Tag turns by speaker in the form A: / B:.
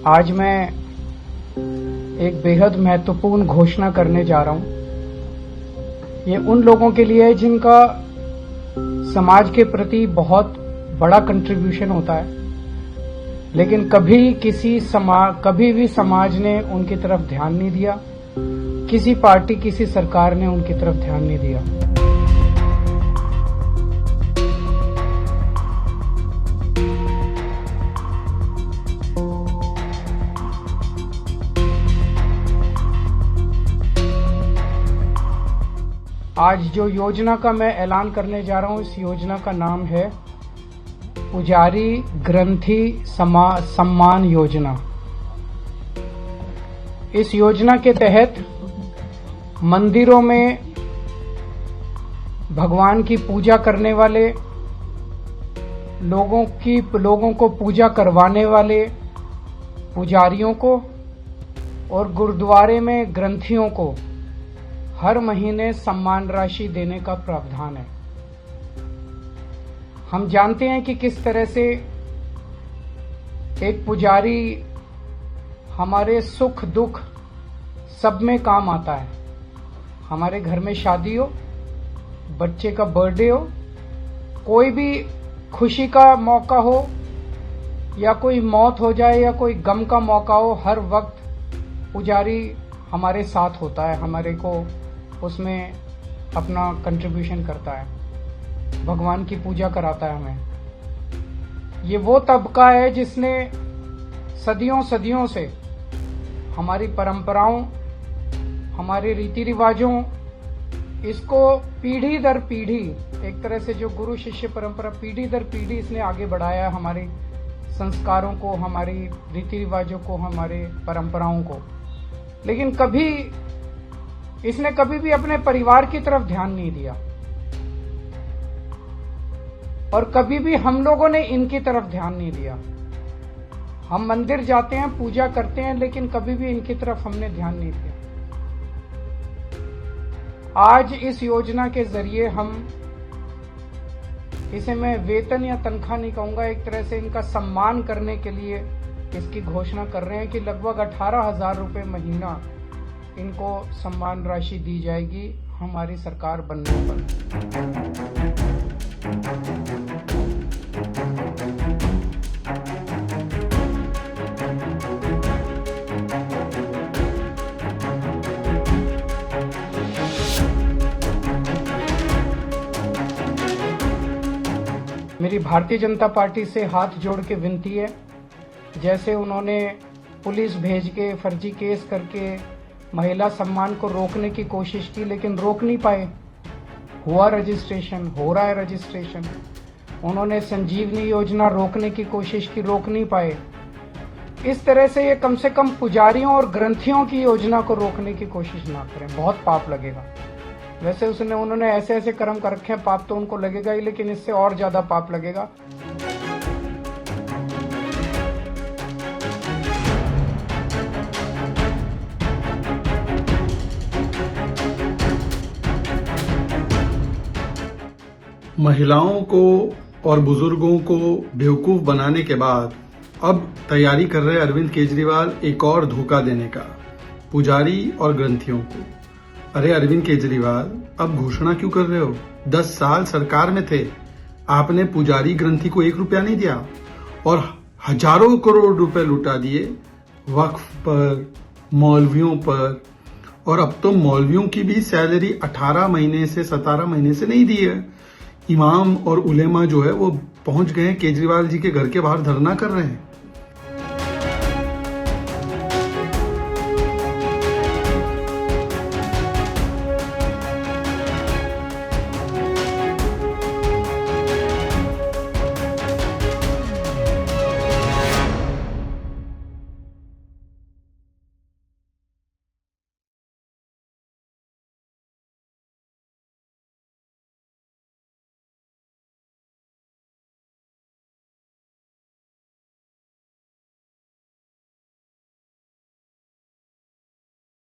A: आज मैं एक बेहद महत्वपूर्ण घोषणा करने जा रहा हूं। ये उन लोगों के लिए है जिनका समाज के प्रति बहुत बड़ा कंट्रीब्यूशन होता है, लेकिन कभी भी समाज ने उनकी तरफ ध्यान नहीं दिया, किसी पार्टी किसी सरकार ने उनकी तरफ ध्यान नहीं दिया। आज जो योजना का मैं ऐलान करने जा रहा हूं, इस योजना का नाम है पुजारी ग्रंथी सम्मान योजना। इस योजना के तहत मंदिरों में भगवान की पूजा करने वाले लोगों को पूजा करवाने वाले पुजारियों को और गुरुद्वारे में ग्रंथियों को हर महीने सम्मान राशि देने का प्रावधान है। हम जानते हैं कि किस तरह से एक पुजारी हमारे सुख दुख सब में काम आता है। हमारे घर में शादी हो, बच्चे का बर्थडे हो, कोई भी खुशी का मौका हो या कोई मौत हो जाए या कोई गम का मौका हो, हर वक्त पुजारी हमारे साथ होता है, हमारे को उसमें अपना कंट्रीब्यूशन करता है, भगवान की पूजा कराता है हमें। ये वो तबका है जिसने सदियों से हमारी परंपराओं, हमारे रीति रिवाजों, इसको पीढ़ी दर पीढ़ी, एक तरह से जो गुरु शिष्य परंपरा पीढ़ी दर पीढ़ी इसने आगे बढ़ाया, हमारे संस्कारों को, हमारी रीति रिवाजों को, हमारे परंपराओं को। लेकिन इसने कभी भी अपने परिवार की तरफ ध्यान नहीं दिया और कभी भी हम लोगों ने इनकी तरफ ध्यान नहीं दिया। हम मंदिर जाते हैं, पूजा करते हैं, लेकिन कभी भी इनकी तरफ हमने ध्यान नहीं दिया। आज इस योजना के जरिए इसे मैं वेतन या तनख्वाह नहीं कहूंगा, एक तरह से इनका सम्मान करने के लिए इसकी घोषणा कर रहे हैं कि लगभग 18,000 रुपये महीना इनको सम्मान राशि दी जाएगी हमारी सरकार बनने पर। मेरी भारतीय जनता पार्टी से हाथ जोड़ के विनती है, जैसे उन्होंने पुलिस भेज के फर्जी केस करके महिला सम्मान को रोकने की कोशिश की, लेकिन रोक नहीं पाए। हो रहा है रजिस्ट्रेशन। उन्होंने संजीवनी योजना रोकने की कोशिश की, रोक नहीं पाए। इस तरह से ये कम से कम पुजारियों और ग्रंथियों की योजना को रोकने की कोशिश ना करें, बहुत पाप लगेगा। वैसे उन्होंने ऐसे कर्म कर रखे हैं, पाप तो उनको लगेगा ही, लेकिन इससे और ज्यादा पाप लगेगा।
B: महिलाओं को और बुजुर्गों को बेवकूफ बनाने के बाद अब तैयारी कर रहे अरविंद केजरीवाल एक और धोखा देने का पुजारी और ग्रंथियों को। अरे अरविंद केजरीवाल, अब घोषणा क्यों कर रहे हो? 10 साल सरकार में थे, आपने पुजारी ग्रंथी को 1 रुपया नहीं दिया और हजारों करोड़ रुपए लुटा दिए वक्फ पर, मौलवियों पर। और अब तो मौलवियों की भी सैलरी 18 महीने से 17 महीने से नहीं दी है। इमाम और उलेमा जो है वो पहुंच गए, केजरीवाल जी के घर के बाहर धरना कर रहे हैं।